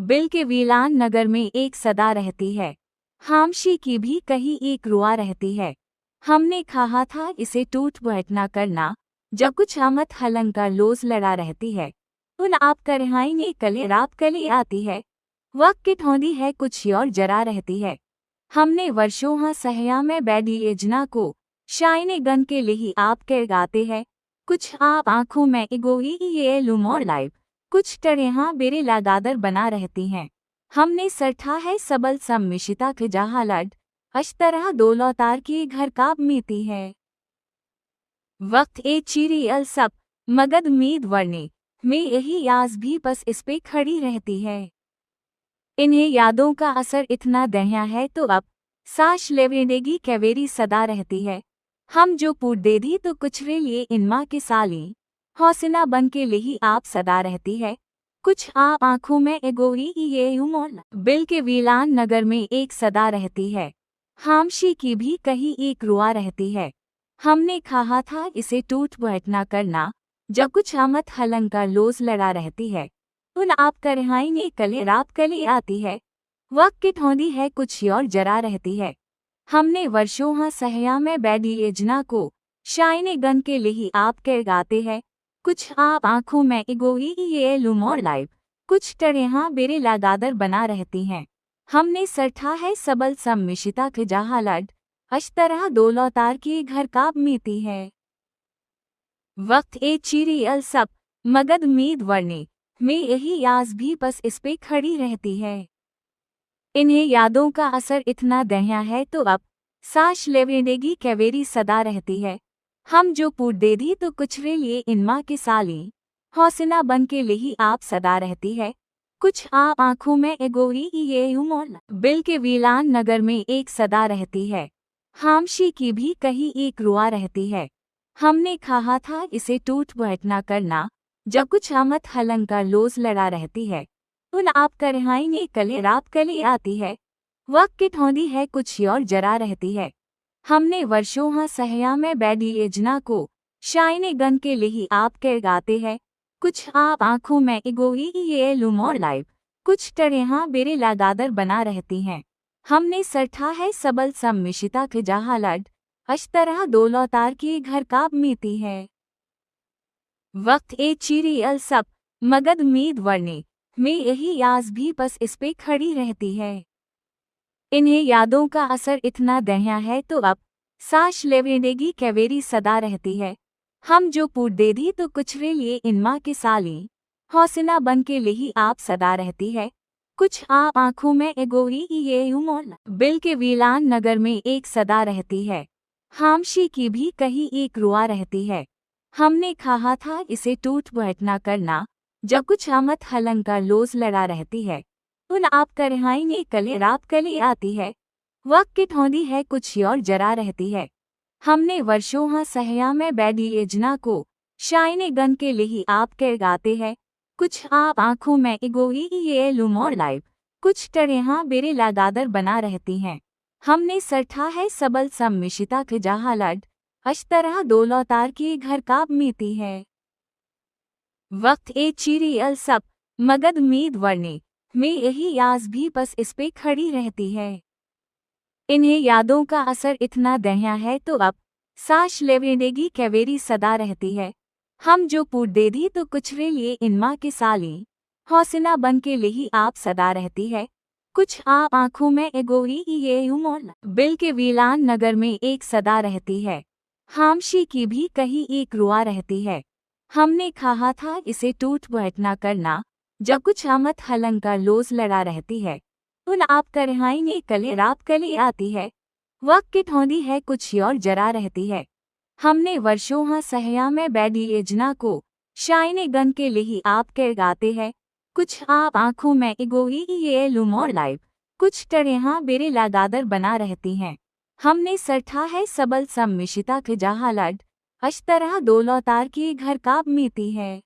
Bill के वीलान नगर में एक सदा रहती है। खामोशी की भी कहीं एक रुआ रहती है। हमने कहा था इसे टूट बैठ ना करना, जब कुछ आमद हलंग का लोज लड़ा रहती है। उन आप करहाई ने कले रात कले आती है। वक्त की ठोंदी है कुछ और जरा रहती है। हमने वर्षों हाँ सहया में बैडी एजना को शाइने गन के लिए आप कह गाते हैं। कुछ आप आंखों में इगोई ये लुमोर लाइव, कुछ टरेहा बेरे लगादर बना रहती हैं। हमने सरठा है सबल सम्मिशिता के जहा लड अशतरह दोलौतार की घर काब मीती है। वक्त ए चीरी अल सब मगद मीद वर्णी में यही याज भी बस इस पे खड़ी रहती है। इन्हें यादों का असर इतना दहिया है तो अब साश लेवेनेगी कैवेरी सदा रहती है। हम जो पूट दे दी तो कुछ रे लिए इनमा के साली हौसना बन के लिए आप सदा रहती है। कुछ आप आंखों में एगोई ये उमोल बिल के वीलान नगर में एक सदा रहती है। खामोशी की भी कहीं एक रुआ रहती है। हमने कहा था इसे टूट बैठ ना करना, जब कुछ आमद हलंग का लोज लड़ा रहती है। उन आप करहाई ने कले रात कले आती है। वक्त की ठोंदी है कुछ और जरा रहती है। हमने वर्षों हाँ सहया में बैडी एजना को शाइने गन के लिए आप कह गाते हैं। कुछ आप आंखों में इगोई ये लुमोर लाइव, कुछ टरेहा बेरे लगादर बना रहती हैं। हमने सरठा है सबल सम्मिशिता के जहा लड अशतरह दोलौतार की घर काब मीती है। वक्त ए चीरी अल सब मगद मीद वर्णी में यही याज भी बस इस पे खड़ी रहती है। इन्हें यादों का असर इतना दहिया है तो अब साश लेवेनेगी कैवेरी सदा रहती है। हम जो पूट दे दी तो कुछ रे लिए इनमा के साली हौसना बन के लिए आप सदा रहती है। कुछ आप आंखों में एगोई ये उमोल बिल के वीलान नगर में एक सदा रहती है। खामोशी की भी कहीं एक रुआ रहती है। हमने कहा था इसे टूट बैठ ना करना, जब कुछ आमद हलंग का लोज लड़ा रहती है। उन आप करहाई ने कले रात कले आती है। वक्त की ठोंदी है कुछ और जरा रहती है। हमने वर्षों हाँ सहया में बैडी एजना को शाइने गन के लिए आप कह गाते हैं। कुछ आप आंखों में इगोई ये लुमोर लाइव, कुछ टरेहा बेरे लगादर बना रहती हैं। हमने सरठा है सबल सम्मिशिता के जहा लड अशतरह दोलौतार की घर काब मीती है। वक्त ए चीरी अल सब मगद मीद वर्णी में यही याज भी बस इस पे खड़ी रहती है। इन्हें यादों का असर इतना दहिया है तो अब साश लेवेनेगी कैवेरी सदा रहती है। हम जो पूट दे दी तो कुछ रे लिए इनमा के साली हौसना बन के लिए आप सदा रहती है। कुछ आप आंखों में एगोई ये उमोल बिल के वीलान नगर में एक सदा रहती है। खामोशी की भी कहीं एक रुआ रहती है। हमने कहा था इसे टूट बैठ ना करना, जब कुछ आमद हलंग का लोज लड़ा रहती है। उन आप करहाई ने कले रात कले आती है। वक्त की ठोंदी है कुछ और जरा रहती है। हमने वर्षों हाँ सहया में बैडी एजना को शाइने गन के लिए आप कह गाते हैं। कुछ आप आंखों में इगोई ये लुमोर लाइव, कुछ टरेहा बेरे लगादर बना रहती हैं। हमने सरठा है सबल सम्मिशिता के जहा लड अशतरह दोलौतार की घर काब मीती है। वक्त ए चीरी अल सब मगद मीद वर्णी में यही याज भी बस इस पे खड़ी रहती है। इन्हें यादों का असर इतना दहिया है तो अब साश लेवेनेगी कैवेरी सदा रहती है। हम जो पूट दे दी तो कुछ रे लिए इनमा के साली हौसना बन के लिए आप सदा रहती है। कुछ आप आंखों में एगोई ये उमोल बिल के वीलान नगर में एक सदा रहती है। खामोशी की भी कहीं एक रुआ रहती है। हमने कहा था इसे टूट बैठ ना करना, जब कुछ आमद हलंग का लोज लड़ा रहती है। उन आप करहाई ने कले रात कले आती है। वक्त की ठोंदी है कुछ और जरा रहती है। हमने वर्षों हाँ सहया में बैडी एजना को शाइने गन के लिए आप कह गाते हैं। कुछ आप आंखों में इगोई ये लुमोर लाइव, कुछ टरेहा बेरे लगादर बना रहती हैं। हमने सरठा है सबल सम्मिशिता के जहा लड अशतरह दोलौतार की घर काब मीती है।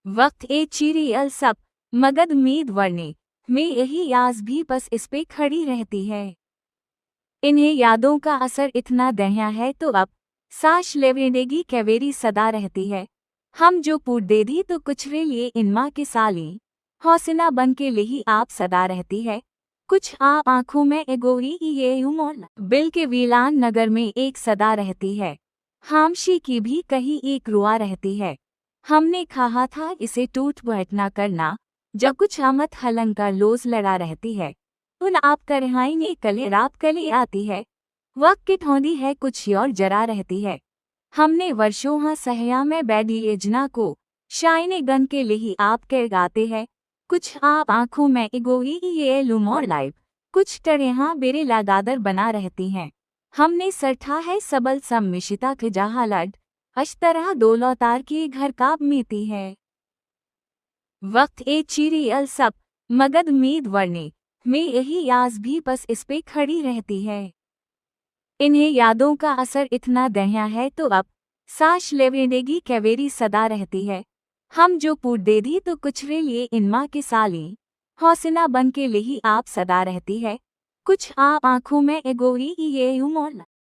वक्त ए चीरी अल सब मगद मीद वर्णी में यही याज भी बस इस पे खड़ी रहती है। इन्हें यादों का असर इतना दहिया है तो अब साश लेवेनेगी कैवेरी सदा रहती है। हम जो पूट दे दी तो कुछ रे लिए इनमा के साली हौसला बन के लिही आप सदा रहती है, कुछ आप आंखों में एगोरी ये उमोल। बिल के वीलान नगर में एक सदा रहती है, हामशी की भी कहीं एक रुआ रहती है। हमने कहा था इसे टूट बैठ ना करना, जब कुछ आमद हलंका लोज लड़ा रहती है। उन आप करहाई ने कले रात कले आती है, वक्त की ठोंदी है कुछ और जरा रहती है। हमने वर्षों हाँ सहया में बैडी एजना को, शाइने गन के लिए आप कह गाते हैं, कुछ आप आंखों में इगोई ये लुमोर लाइव, कुछ टरेहा बेरे लगादर बना रहती हैं। हमने सरठा है सबल सम्मिशिता के जहाँ लड, अशतरह दौलतार की घर काब मीती है। वक्त ए चीरी अल सब, मगध मीद वर्णे, में यही याज भी बस इस पे खड़ी रहती है। इन्हें यादों का असर इतना दहिया है तो अब, साश लेवेंडेगी कैवेरी सदा रहती है। हम जो पूट दे दी तो कुछ रे लिए इनमा के साली, हौसला बन के लिही आप सदा रहती है, कुछ आप आंखों में एगोरी ये उमोल।